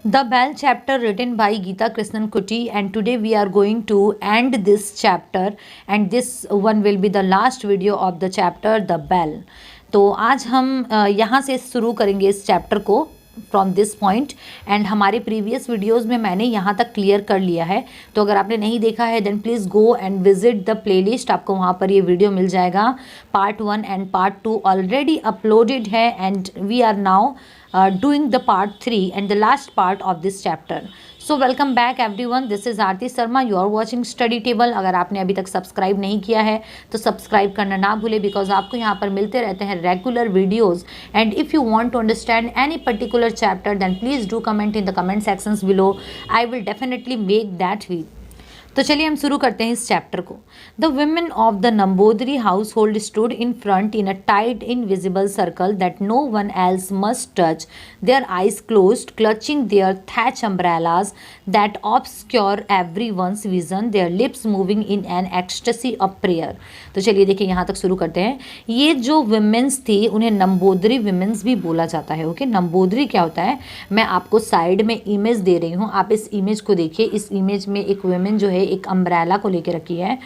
The Bell chapter written by Geeta Krishnan Kuti, and today we are going to end this chapter, and this one will be the last video of the chapter The Bell. तो आज हम यहाँ से शुरू करेंगे इस chapter को from this point, and हमारे प्रीवियस वीडियोस में मैंने यहाँ तक क्लियर कर लिया है। तो अगर आपने नहीं देखा है then please go and visit the playlist, आपको वहाँ पर ये वीडियो मिल जाएगा। Part 1 and part 2 already uploaded है, and we are now doing the part 3 and the last part of this chapter. So welcome back everyone, this is Aarti Sharma, you are watching study table। अगर आपने अभी तक subscribe नहीं किया है तो subscribe करना ना भूले, बिकॉज आपको यहाँ पर मिलते रहते हैं regular videos. And if you want to understand any particular chapter then please do comment in the comment sections below, I will definitely make that video. तो चलिए हम शुरू करते हैं इस चैप्टर को। The women of the Namboodiri household stood in front in a tight invisible circle that no one else must touch, their eyes closed, clutching their thatch umbrellas that obscure every once vision, their lips moving in an ecstasy of prayer. तो चलिए देखिए यहाँ तक शुरू करते हैं। ये जो वुमेन्स थी उन्हें नंबोदरी वुमेन्स भी बोला जाता है। ओके, नंबोदरी क्या होता है, मैं आपको साइड में इमेज दे रही हूँ, आप इस इमेज को देखिए। इस इमेज में एक वुमेन जो है एक अम्ब्रेला को लेके रखी है।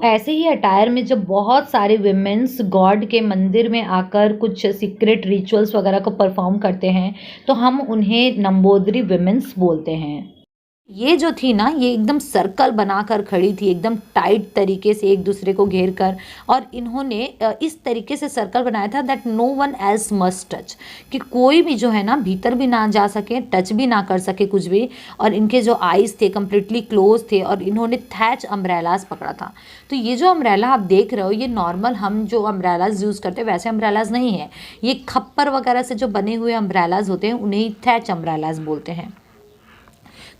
ऐसे ही अटायर में जब बहुत सारे विमेंस गॉड के मंदिर में आकर कुछ सीक्रेट रिचुअल्स वगैरह को परफॉर्म करते हैं तो हम उन्हें नंबोदरी विमेंस बोलते हैं। ये जो थी ना, ये एकदम सर्कल बनाकर खड़ी थी, एकदम टाइट तरीके से एक दूसरे को घेर कर, और इन्होंने इस तरीके से सर्कल बनाया था that no one else must touch, कि कोई भी जो है ना भीतर भी ना जा सके, टच भी ना कर सके कुछ भी। और इनके जो आईज थे कम्प्लीटली क्लोज थे, और इन्होंने थैच अम्ब्रेलाज पकड़ा था। तो ये जो अम्ब्रेला आप देख रहे हो, ये नॉर्मल हम जो अम्ब्रेलाज यूज़ करते हैं वैसे अम्ब्रेलाज नहीं है, ये खप्पर वगैरह से जो बने हुए अम्ब्रेलाज होते हैं उन्हें थैच अम्ब्रेलाज बोलते हैं।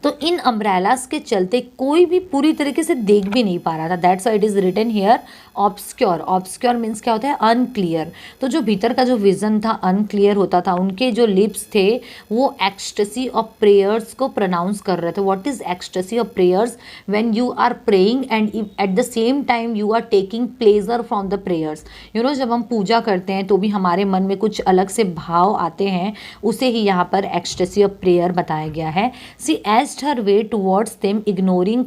तो इन अम्ब्रेलास के चलते कोई भी पूरी तरीके से देख भी नहीं पा रहा था। That's why it is written here obscure. Obscure means क्या होता है, अनक्लियर। तो जो भीतर का जो विजन था अनक्लियर होता था। उनके जो लिप्स थे वो एक्सटेसी ऑफ प्रेयर्स को प्रोनाउंस कर रहे थे। What is ecstasy of prayers, when you are praying and at the same time you are taking pleasure from the prayers. You know, जब हम पूजा करते हैं तो भी हमारे मन में कुछ अलग से भाव आते हैं, उसे ही यहाँ पर एक्सटेसी ऑफ प्रेयर बताया गया है। सी aged her way towards them, ignoring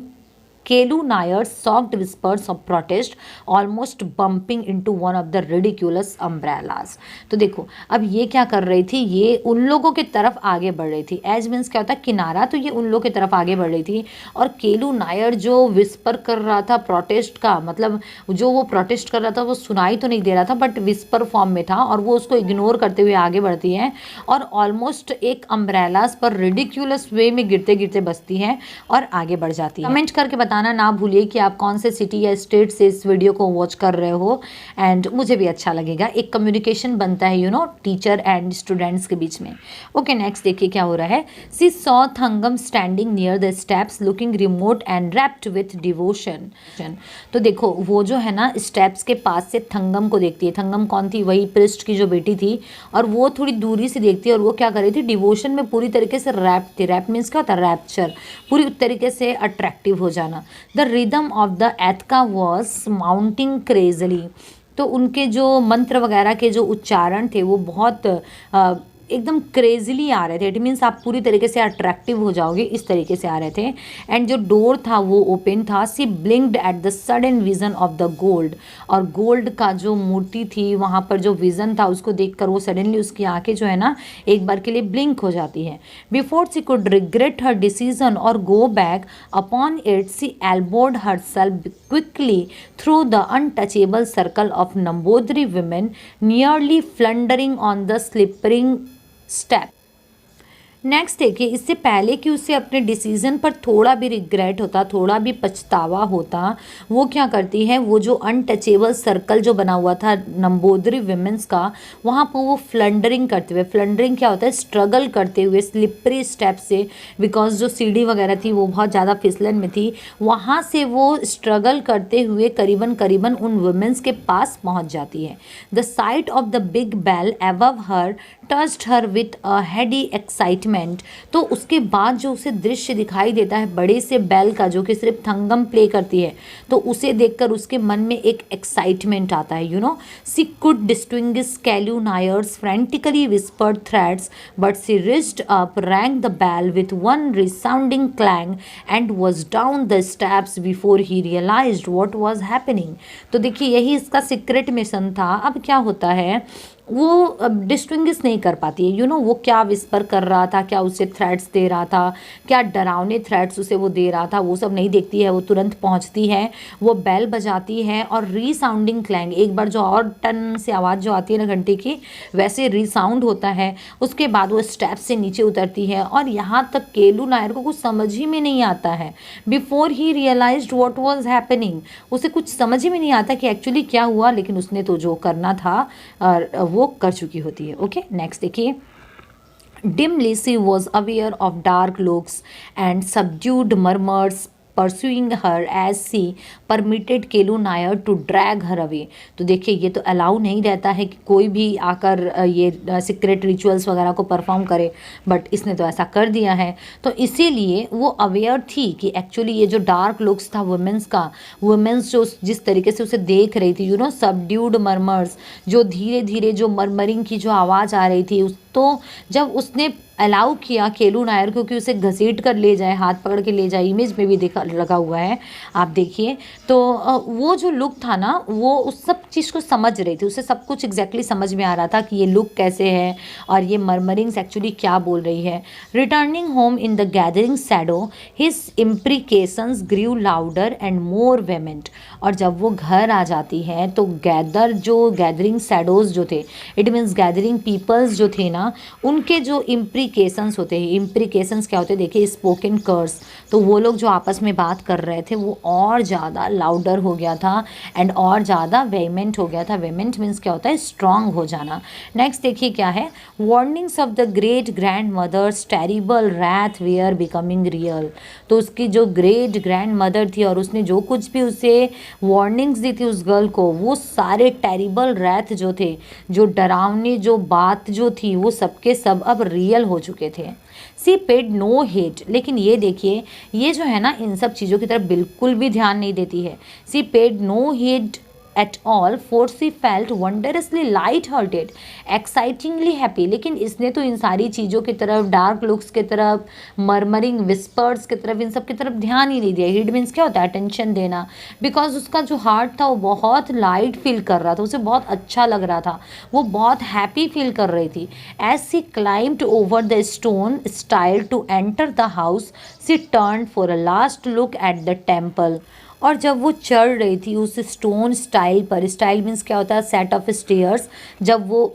Kelu Nayar's soft whispers of protest, almost bumping into one of the ridiculous umbrellas। तो देखो अब ये क्या कर रही थी, ये उन लोगों की तरफ आगे बढ़ रही थी। एज मीन्स क्या होता है, किनारा। तो ये उन लोगों की तरफ आगे बढ़ रही थी, और केलू नायर जो विस्पर कर रहा था प्रोटेस्ट का, मतलब जो वो प्रोटेस्ट कर रहा था वो सुनाई तो नहीं दे रहा था बट विस्पर फॉर्म में था, और वो उसको इग्नोर करते हुए आगे बढ़ती है, और ऑलमोस्ट एक अम्ब्रेलाज पर रिडिक्यूलस वे में गिरते गिरते बसती है और आगे बढ़ जाती है। कमेंट करके बताना ना भूलिए कि आप कौन से सिटी या स्टेट से इस वीडियो को वॉच कर रहे हो, एंड मुझे भी अच्छा लगेगा। एक कम्युनिकेशन बनता है, you know, teacher and students के बीच में। ओके, नेक्स्ट देखिए क्या हो रहा है। She saw Thangam standing near the steps looking remote and wrapped with devotion. तो देखो वो जो है ना स्टेप्स के पास से थंगम को देखती है। थंगम कौन थी, वही पृष्ठ की जो बेटी थी, और वो थोड़ी दूरी से देखती है, और वो क्या कर रही थी, डिवोशन में पूरी तरीके से रैप्ड थी। रैप मीन्स क्या होता है, रैप्चर, पूरी तरीके से अट्रैक्टिव हो जाना। The rhythm of the edakka was mounting crazily. तो उनके जो मंत्र वगैरह के जो उच्चारण थे वो बहुत एकदम क्रेजली आ रहे थे। इट मीन्स आप पूरी तरीके से अट्रैक्टिव हो जाओगे, इस तरीके से आ रहे थे। एंड जो डोर था वो ओपन था। She blinked at the sudden vision of the gold. और गोल्ड का जो मूर्ति थी वहाँ पर जो विजन था उसको देखकर वो सडनली उसकी आंखें जो है ना एक बार के लिए ब्लिंक हो जाती हैं। Before she could regret her decision or go back upon it, she elbowed herself quickly through the untouchable circle of Namboodiri women, nearly flundering on the slippering step। Next देखिए, इससे पहले कि उसे अपने डिसीज़न पर थोड़ा भी रिग्रेट होता, थोड़ा भी पछतावा होता, वो क्या करती है, वो जो अनटचेबल सर्कल जो बना हुआ था नंबोदरी विमेंस का, वहाँ पर वो फ्लंडरिंग करते हुए, फ्लंडरिंग क्या होता है, स्ट्रगल करते हुए स्लिपरी स्टेप से, बिकॉज जो सीढ़ी वगैरह थी वो बहुत ज़्यादा फिसलन में थी, वहाँ से वो स्ट्रगल करते हुए करीबन करीबन उन वुमेंस के पास पहुँच जाती है। The sight of the big bell above her touched her with a heady excitement excitement, तो उसके बाद जो उसे दृश्य दिखाई देता है बड़े से बेल का जो कि सिर्फ थंगम प्ले करती है, तो उसे देखकर उसके मन में एक एक्साइटमेंट आता है। सी could distinguish Kelu Nair's frantically whispered threats, but she reached up, rang the bell with one resounding clang and was down the steps before he realized what was happening। तो देखिए यही इसका सीक्रेट मिशन था। अब क्या होता है, वो डिस्टिंग्विश नहीं कर पाती है, वो क्या विस्पर कर रहा था, क्या उसे थ्रेट्स दे रहा था, क्या डरावने थ्रेट्स उसे वो दे रहा था, वो सब नहीं देखती है। वो तुरंत पहुंचती है, वो बेल बजाती है और रीसाउंडिंग क्लैंग, एक बार जो और टन से आवाज़ जो आती है ना घंटे की, वैसे रीसाउंड होता है। उसके बाद वो स्टेप से नीचे उतरती है और यहाँ तक केलू नायर को कुछ समझ ही में नहीं आता है। Before he realized what was happening, उसे कुछ समझ ही में नहीं आता कि एक्चुअली क्या हुआ, लेकिन उसने तो जो करना था वो कर चुकी होती है। ओके, नेक्स्ट देखिए। Dimly she was aware of dark looks and subdued murmurs pursuing her as she permitted Kelu Nair to drag her away। तो देखिए ये तो अलाउ नहीं रहता है कि कोई भी आकर ये सीक्रेट रिचुअल्स वगैरह को परफॉर्म करे, बट इसने तो ऐसा कर दिया है। तो इसीलिए वो अवेयर थी कि एक्चुअली ये जो डार्क लुक्स था वुमेंस का, वुमेंस जो जिस तरीके से उसे देख रही थी, सबड्यूड मर्मर्स, जो धीरे धीरे जो मरमरिंग की जो आवाज़ आ रही थी, तो जब उसने अलाउ किया केलू नायर को कि उसे घसीट कर ले जाए, हाथ पकड़ के ले जाए, इमेज में भी देखा लगा हुआ है आप देखिए, तो वो जो लुक था ना, वो उस सब चीज़ को समझ रही थी, उसे सब कुछ एग्जैक्टली समझ में आ रहा था कि ये लुक कैसे है और ये मरमरिंग्स एक्चुअली क्या बोल रही है। Returning home in the gathering shadow his imprecations grew louder and more vehement. और जब वो घर आ जाती है तो गैदरिंग शैडोज जो थे, इट मीन्स गैदरिंग पीपल्स जो थे ना, उनके जो इम्प्रिकेशंस होते हैं, इम्प्रिकेशंस क्या होते हैं देखिए, स्पोकन कर्स, तो वो लोग जो आपस में बात कर रहे थे वो और ज़्यादा लाउडर हो गया था एंड और ज़्यादा वेमेंट हो गया था। वेमेंट मीन्स क्या होता है, स्ट्रांग हो जाना। नेक्स्ट देखिए क्या है, warnings of the great grandmother's terrible wrath were becoming real. तो उसकी जो ग्रेट ग्रैंड मदर थी और उसने जो कुछ भी उसे वार्निंग्स दी थी उस गर्ल को, वो सारे टेरिबल रैथ जो थे, जो डरावनी जो बात जो थी, वो सबके सब अब रियल हो चुके थे। सी पेड नो हेट, लेकिन ये देखिए ये जो है ना, इन सब चीज़ों की तरफ बिल्कुल भी ध्यान नहीं देती है। She paid no heed at all, for she felt wondrously light hearted, excitingly happy। लेकिन इसने तो इन सारी चीज़ों की तरफ, डार्क लुक्स की तरफ, मरमरिंग विस्पर्स की तरफ, इन सब की तरफ ध्यान ही नहीं दिया। हिड मीन्स क्या होता है, अटेंशन देना। बिकॉज उसका जो हार्ट था वो बहुत लाइट फील कर रहा था, उसे बहुत अच्छा लग रहा था, वो बहुत हैप्पी फील कर रही थी। As she climbed over the stone stile to enter the house, she turn for a last look at the temple. और जब वो चढ़ रही थी उस स्टोन स्टाइल पर, स्टाइल मीन्स क्या होता है, सेट ऑफ स्टेयर्स, जब वो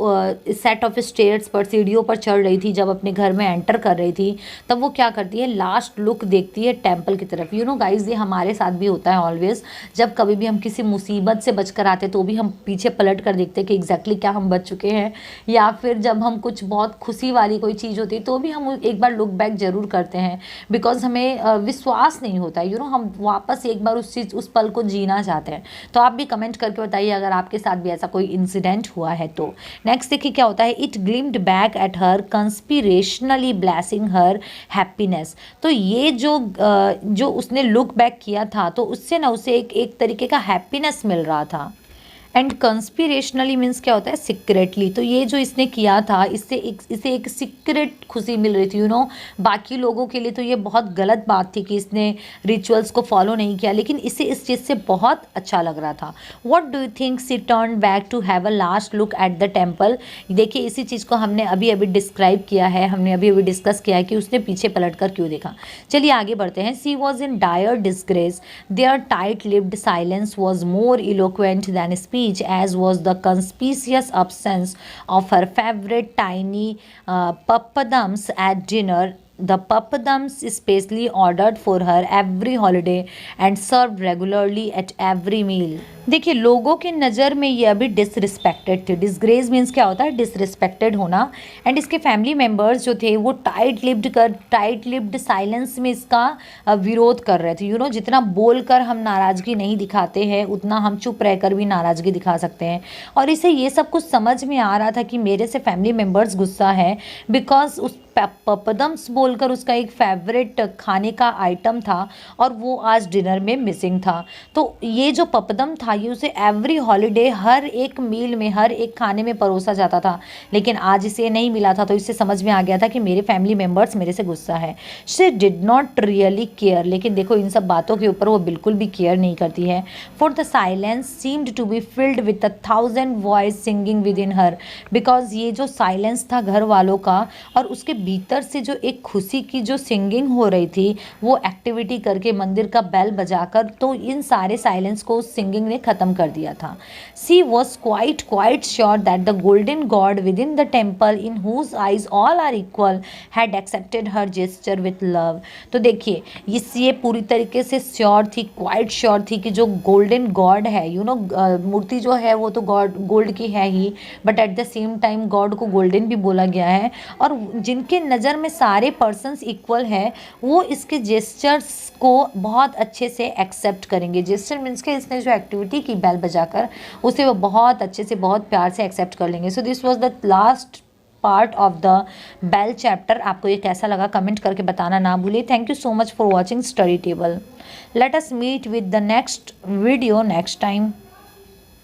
सेट ऑफ स्टेयर्स पर, सीढ़ियों पर चढ़ रही थी, जब अपने घर में एंटर कर रही थी, तब वो क्या करती है, लास्ट लुक देखती है टेम्पल की तरफ। गाइज, ये हमारे साथ भी होता है ऑलवेज, जब कभी भी हम किसी मुसीबत से बचकर आते तो भी हम पीछे पलट कर देखते हैं कि एग्जैक्टली क्या हम बच चुके हैं, या फिर जब हम कुछ बहुत खुशी वाली कोई चीज़ होती है तो भी हम एक बार लुक बैक जरूर करते हैं, बिकॉज हमें विश्वास नहीं होता है, हम वापस एक बार उस पल को जीना चाहते हैं। तो आप भी कमेंट करके बताइए अगर आपके साथ भी ऐसा कोई इंसिडेंट हुआ है तो। नेक्स्ट देखिए क्या होता है, it gleamed back at her conspiratorially blessing her happiness. तो ये जो उसने लुक बैक किया था, तो उससे ना उसे एक तरीके का हैप्पीनेस मिल रहा था। एंड कंस्पिरेशनली मीन्स क्या होता है, सीक्रेटली। तो ये जो इसने किया था, इसे एक सीक्रेट खुशी मिल रही थी। बाकी लोगों के लिए तो ये बहुत गलत बात थी कि इसने रिचुअल्स को फॉलो नहीं किया, लेकिन इसे इस चीज़ से बहुत अच्छा लग रहा था। What do you think she turn back to have a last look at the temple. देखिए इसी चीज़ को हमने अभी डिस्क्राइब किया है, हमने अभी डिस्कस किया है कि उसने पीछे पलट कर क्यों देखा। चलिए आगे बढ़ते हैं। She was in dire disgrace, their tight lipped silence was more eloquent than speech, as was the conspicuous absence of her favorite tiny papadums at dinner. The papadums specially ordered for her every holiday and served regularly at every meal। देखिए लोगों की नज़र में ये अभी disrespected थे। Disgrace means क्या होता है, डिसरिस्पेक्टेड होना। एंड इसके फैमिली मेम्बर्स जो थे वो टाइट लिप्ड साइलेंस में इसका विरोध कर रहे थे। जितना बोलकर हम नाराज़गी नहीं दिखाते हैं, उतना हम चुप रहकर भी नाराज़गी दिखा सकते हैं। और इसे ये सब कुछ समझ में आ रहा था कि मेरे से फैमिली मेम्बर्स गुस्सा है, बिकॉज उस पपदम्स बोलकर उसका एक फेवरेट खाने का आइटम था और वो आज डिनर में मिसिंग था। तो ये जो पपदम था ये उसे एवरी हॉलीडे हर एक मील में, हर एक खाने में परोसा जाता था, लेकिन आज इसे नहीं मिला था। तो इससे समझ में आ गया था कि मेरे फैमिली मेम्बर्स मेरे से गुस्सा है। She did not really care, लेकिन देखो इन सब बातों के ऊपर वो बिल्कुल भी केयर नहीं करती है। For the silence seemed to be filled with 1,000 voice singing within her, because ये जो साइलेंस था घर वालों का और उसके भीतर से जो एक खुशी की जो सिंगिंग हो रही थी वो एक्टिविटी करके मंदिर का बेल बजाकर, तो इन सारे साइलेंस को उस सिंगिंग ने ख़त्म कर दिया था। She was quite sure that the golden god within the temple in whose eyes all are equal had accepted her gesture with love. तो देखिए ये पूरी तरीके से श्योर थी, क्वाइट श्योर थी कि जो गोल्डन गॉड है, मूर्ति जो है वो तो गॉड गोल्ड की है ही, but at the same time god को गोल्डन भी बोला गया है। और जिनके नज़र में सारे पर्सन्स इक्वल है वो इसके जेस्चर्स को बहुत अच्छे से एक्सेप्ट करेंगे। जेस्चर मीन्स के इसने जो एक्टिविटी की बेल बजाकर उसे वो बहुत अच्छे से, बहुत प्यार से एक्सेप्ट कर लेंगे। So this was the last part of the bell chapter. आपको ये कैसा लगा कमेंट करके बताना ना भूलिए। Thank you so much for watching study table. Let us meet with the next video next time.